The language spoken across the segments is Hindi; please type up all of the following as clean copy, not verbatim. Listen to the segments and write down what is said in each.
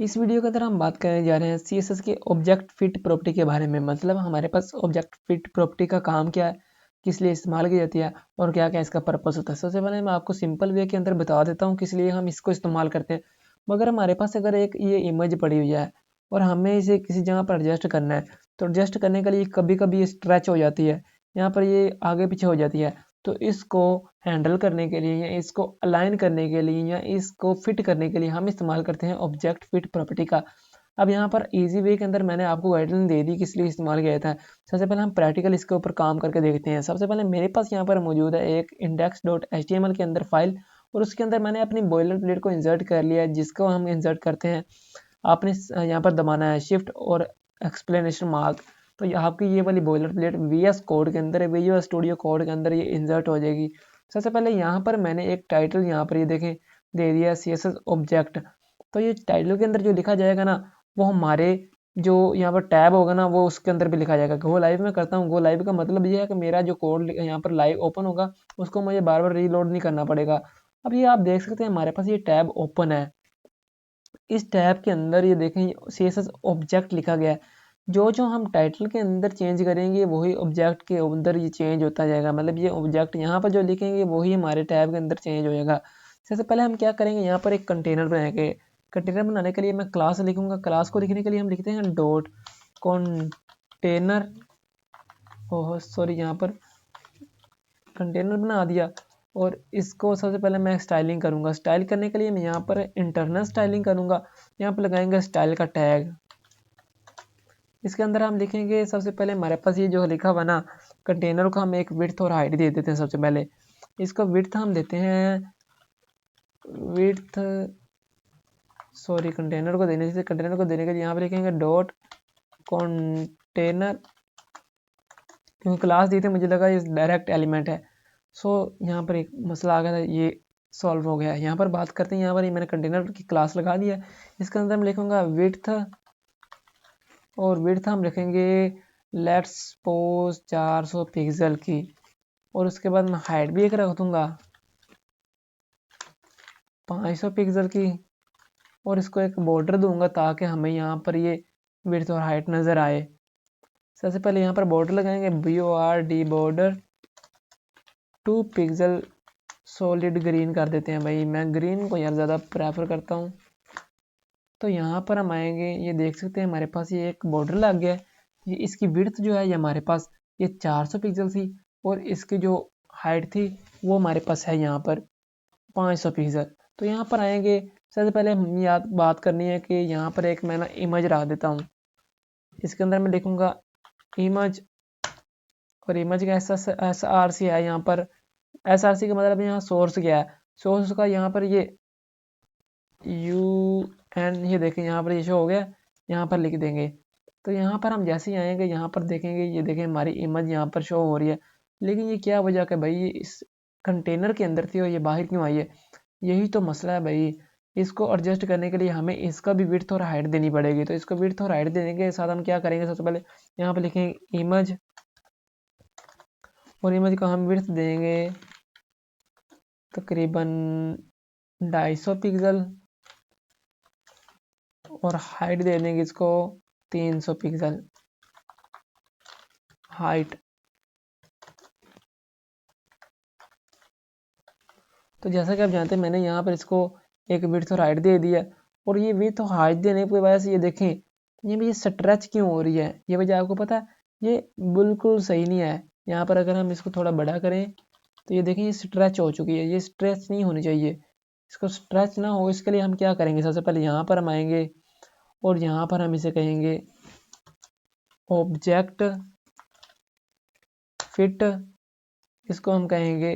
इस वीडियो के अंदर हम बात करने जा रहे हैं CSS के ऑब्जेक्ट फिट प्रॉपर्टी के बारे में। मतलब हमारे पास ऑब्जेक्ट फिट प्रॉपर्टी का काम क्या है, किस लिए इस्तेमाल की जाती है और क्या क्या इसका पर्पस होता है। सबसे पहले मैं आपको सिंपल वे के अंदर बता देता हूँ किस लिए हम इसको इस्तेमाल करते हैं। मगर हमारे पास अगर एक ये इमेज पड़ी हुई है और हमें इसे किसी जगह पर एडजस्ट करना है, तो एडजस्ट करने के लिए कभी कभी ये स्ट्रेच हो जाती है, यहाँ पर ये आगे पीछे हो जाती है। तो इसको हैंडल करने के लिए या इसको अलाइन करने के लिए या इसको फिट करने के लिए हम इस्तेमाल करते हैं ऑब्जेक्ट फिट प्रॉपर्टी का। अब यहाँ पर इजी वे के अंदर मैंने आपको गाइडलाइन दे दी किस लिए इस्तेमाल किया था। सबसे पहले हम प्रैक्टिकल इसके ऊपर काम करके देखते हैं। सबसे पहले मेरे पास यहाँ पर मौजूद है एक index.html के अंदर फाइल, और उसके अंदर मैंने अपनी बॉयलर प्लेट को इंसर्ट कर लिया है, जिसको हम इंसर्ट करते हैं। आपने यहाँ पर दबाना है शिफ्ट और एक्सप्लेनेशन मार्क, तो ये आपकी ये वाली बॉयलर प्लेट VS कोड के अंदर, विजुअल स्टूडियो कोड के अंदर ये इंसर्ट हो जाएगी। सबसे पहले यहाँ पर मैंने एक टाइटल यहाँ पर ये देखें दे दिया CSS ऑब्जेक्ट। तो ये टाइटल के अंदर जो लिखा जाएगा ना, वो हमारे जो यहाँ पर टैब होगा ना, वो उसके अंदर भी लिखा जाएगा। गो लाइव में करता हूँ। गो लाइव का मतलब ये है कि मेरा जो कोड यहाँ पर लाइव ओपन होगा, उसको मुझे बार बार रीलोड नहीं करना पड़ेगा। अब ये आप देख सकते हैं हमारे पास ये टैब ओपन है। इस टैब के अंदर ये देखें CSS ऑब्जेक्ट लिखा गया है। जो जो हम टाइटल के अंदर चेंज करेंगे वही ऑब्जेक्ट के अंदर ये चेंज होता जाएगा। मतलब ये ऑब्जेक्ट यहाँ पर जो लिखेंगे वही हमारे टैब के अंदर चेंज हो जाएगा। सबसे पहले हम क्या करेंगे, यहाँ पर एक कंटेनर बनाएंगे। कंटेनर बनाने के लिए मैं क्लास लिखूंगा। क्लास को लिखने के लिए हम लिखते हैं डॉट कंटेनर। ओह सॉरी, यहाँ पर कंटेनर बना दिया। और इसको सबसे पहले मैं स्टाइलिंग करूंगा। स्टाइल करने के लिए मैं यहाँ पर इंटरनल स्टाइलिंग करूंगा। यहाँ पर लगाएंगे स्टाइल का टैग। इसके अंदर हम लिखेंगे सबसे पहले हमारे पास ये जो लिखा हुआ ना, कंटेनर को हम एक विड्थ और हाइट दे देते हैं। सबसे पहले इसको विड्थ हम देते हैं विड्थ, सॉरी कंटेनर को देने के लिए यहाँ पर लिखेंगे डॉट कंटेनर। क्योंकि क्लास दी थी मुझे लगा ये डायरेक्ट एलिमेंट है। सो यहाँ पर एक मसला आ गया था, ये सॉल्व हो गया है। यहाँ पर बात करते हैं, यहाँ पर मैंने कंटेनर की क्लास लगा दिया है। इसके अंदर मैं लिखूंगा विड्थ, और विड्थ हम लिखेंगे लेट्स सपोज 400 पिक्सल की। और उसके बाद मैं हाइट भी एक रख दूंगा 500 पिक्सल की। और इसको एक बॉर्डर दूंगा ताकि हमें यहाँ पर ये विड्थ और हाइट नज़र आए। सबसे पहले यहाँ पर बॉर्डर लगाएंगे BORD border 2 pixel. Solid green कर देते हैं भाई, मैं ग्रीन को यार ज़्यादा प्रेफर करता हूँ। तो यहाँ पर हम आएंगे, ये देख सकते हैं हमारे पास ये एक बॉर्डर लग गया है। ये इसकी विड्थ जो है ये हमारे पास ये 400 पिक्सल थी, और इसकी जो हाइट थी वो हमारे पास है यहाँ पर 500 पिक्सल। तो यहाँ पर आएंगे, सबसे पहले हम याद बात करनी है कि यहाँ पर एक मैं ना इमेज रख देता हूँ। इसके अंदर मैं लिखूँगा इमेज, और इमेज का SRC है यहाँ पर। SRC का मतलब यहाँ सोर्स क्या है, सोर्स का यहाँ पर ये UN, ये देखें यहाँ पर ये शो हो गया, यहाँ पर लिख देंगे। तो यहाँ पर हम जैसे ही आएंगे यहाँ पर देखेंगे, ये देखें हमारी इमेज यहाँ पर शो हो रही है। लेकिन ये क्या वजह है भाई, ये इस कंटेनर के अंदर थी और ये बाहर क्यों आई है? यही तो मसला है भाई। इसको एडजस्ट करने के लिए हमें इसका भी विड्थ और हाइट देनी पड़ेगी। तो इसको विड्थ और हाइट देने के साथ हम क्या करेंगे, सबसे पहले यहाँ पर लिखेंगे इमेज, और इमेज को हम विड्थ देंगे तकरीबन 250 पिक्सल, और हाइट दे देंगे इसको 300 पिक्सल हाइट। तो जैसा कि आप जानते हैं मैंने यहाँ पर इसको एक विड्थ और हाइट दे दिया। और ये विड्थ और हाइट देने की वजह से ये देखें ये स्ट्रेच क्यों हो रही है, ये वजह आपको पता है? ये बिल्कुल सही नहीं है। यहाँ पर अगर हम इसको थोड़ा बड़ा करें तो ये देखें ये स्ट्रेच हो चुकी है, ये स्ट्रेच नहीं होनी चाहिए। इसको स्ट्रेच ना हो इसके लिए हम क्या करेंगे, सबसे पहले यहाँ पर हम आएंगे और यहाँ पर हम इसे कहेंगे ऑब्जेक्ट फिट, इसको हम कहेंगे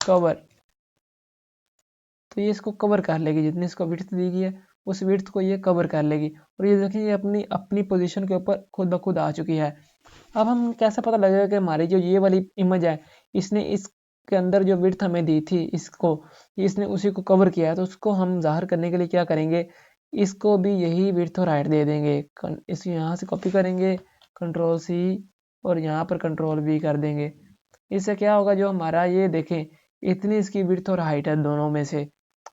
कवर। तो ये इसको कवर कर लेगी, जितनी इसको विड्थ दी गई है उस विड्थ को ये कवर कर लेगी। और ये देखिए ये अपनी अपनी पोजीशन के ऊपर खुद ब खुद आ चुकी है। अब हम कैसे पता लगेगा कि हमारी जो ये वाली इमेज है इसने इसके अंदर जो विड्थ हमें दी थी इसको, इसने उसी को कवर किया है। तो उसको हम जाहिर करने के लिए क्या करेंगे, इसको भी यही विड्थ और हाइट दे देंगे। इस यहाँ से कॉपी करेंगे Ctrl+C, और यहाँ पर Ctrl+V कर देंगे। इससे क्या होगा, जो हमारा ये देखें इतनी इसकी विड्थ और हाइट है दोनों में से,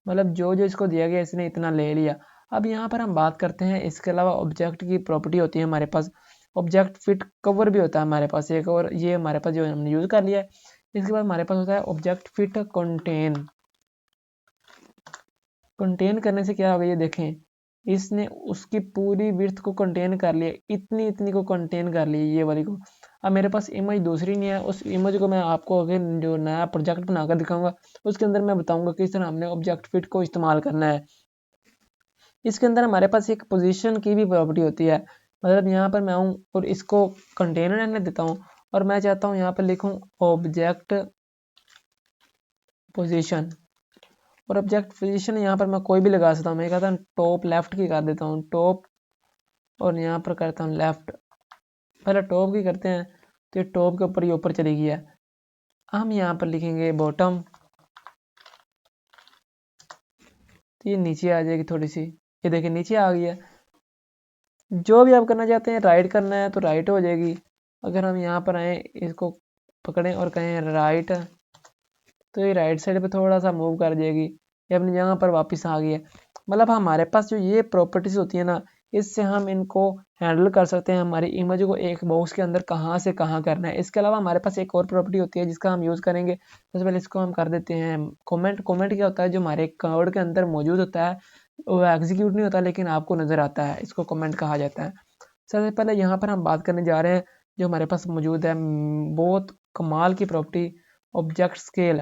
मतलब जो जो इसको दिया गया इसने इतना ले लिया। अब यहाँ पर हम बात करते हैं, इसके अलावा ऑब्जेक्ट की प्रॉपर्टी होती है हमारे पास, ऑब्जेक्ट फिट कवर भी होता है हमारे पास एक, और ये हमारे पास जो हमने यूज़ कर लिया है। इसके बाद हमारे पास होता है ऑब्जेक्ट फिट कंटेन। कंटेन करने से क्या होगा, ये देखें, इसने उसकी पूरी विड्थ को कंटेन कर लिया, इतनी इतनी को कंटेन कर लिया, ये वाली को। अब मेरे पास इमेज दूसरी नहीं है, उस इमेज को मैं आपको अगर जो नया प्रोजेक्ट बनाकर दिखाऊंगा उसके अंदर मैं बताऊंगा किस तरह हमने ऑब्जेक्ट फिट को इस्तेमाल करना है। इसके अंदर हमारे पास एक पोजीशन की भी प्रॉपर्टी होती है, मतलब यहाँ पर मैं आऊँ और इसको कंटेनर रहने देता हूँ, और मैं चाहता हूँ यहाँ पर लिखूँ ऑब्जेक्ट पोजीशन, और ऑब्जेक्ट पोजीशन यहाँ पर मैं कोई भी लगा सकता हूँ। मैं कहता हूँ टॉप लेफ्ट की कर देता हूँ, टॉप, और यहाँ पर करता हूँ लेफ्ट। पहले टॉप की करते हैं, तो ये टॉप के ऊपर ये ऊपर चली गई है। हम यहाँ पर लिखेंगे बॉटम, तो ये नीचे आ जाएगी थोड़ी सी, ये देखिए नीचे आ गई है। जो भी आप करना चाहते हैं, राइट करना है तो राइट हो जाएगी। अगर हम यहाँ पर आए, इसको पकड़ें और कहें राइट, तो ये राइट साइड पे थोड़ा सा मूव कर जाएगी, ये अपनी जगह पर वापस आ गई है। मतलब हमारे पास जो ये प्रॉपर्टीज होती है ना, इससे हम इनको हैंडल कर सकते हैं, हमारी इमेज को एक बॉक्स के अंदर कहाँ से कहाँ करना है। इसके अलावा हमारे पास एक और प्रॉपर्टी होती है जिसका हम यूज़ करेंगे। सबसे पहले इसको हम कर देते हैं कमेंट। कमेंट क्या होता है, जो हमारे कोड के अंदर मौजूद होता है वो एग्जीक्यूट नहीं होता लेकिन आपको नज़र आता है, इसको कमेंट कहा जाता है। सबसे पहले यहाँ पर हम बात करने जा रहे हैं जो हमारे पास मौजूद है, बहुत कमाल की property, object scale.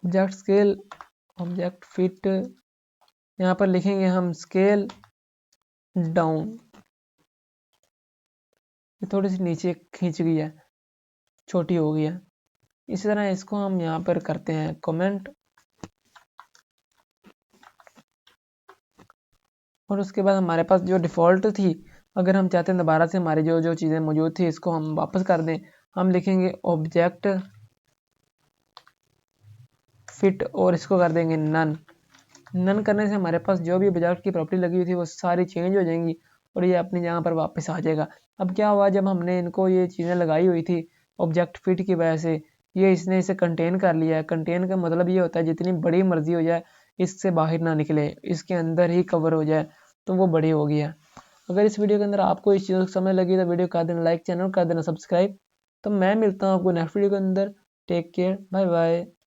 Object scale, object fit, यहाँ पर लिखेंगे हम स्केल डाउन, ये थोड़ी सी नीचे खींच गई है, छोटी हो गई है। इसी तरह इसको हम यहाँ पर करते हैं कमेंट, और उसके बाद हमारे पास जो डिफ़ॉल्ट थी, अगर हम चाहते हैं दोबारा से हमारी जो जो चीज़ें मौजूद थी इसको हम वापस कर दें, हम लिखेंगे ऑब्जेक्ट फिट और इसको कर देंगे नन। नन करने से हमारे पास जो भी ऑब्जेक्ट की प्रॉपर्टी लगी हुई थी वो सारी चेंज हो जाएंगी और ये अपनी जगह पर वापस आ जाएगा। अब क्या हुआ, जब हमने इनको ये चीज़ें लगाई हुई थी ऑब्जेक्ट फिट की वजह से, ये इसने इसे कंटेन कर लिया है। कंटेन का मतलब ये होता है जितनी बड़ी मर्जी हो जाए इससे बाहर ना निकले, इसके अंदर ही कवर हो जाए, तो वो बड़ी हो गई है। अगर इस वीडियो के अंदर आपको इस चीज़ को समझ लगी तो वीडियो कर देना लाइक, चैनल कर देना सब्सक्राइब। तो मैं मिलता हूँ आपको नेक्स्ट वीडियो के अंदर। Take care, bye bye.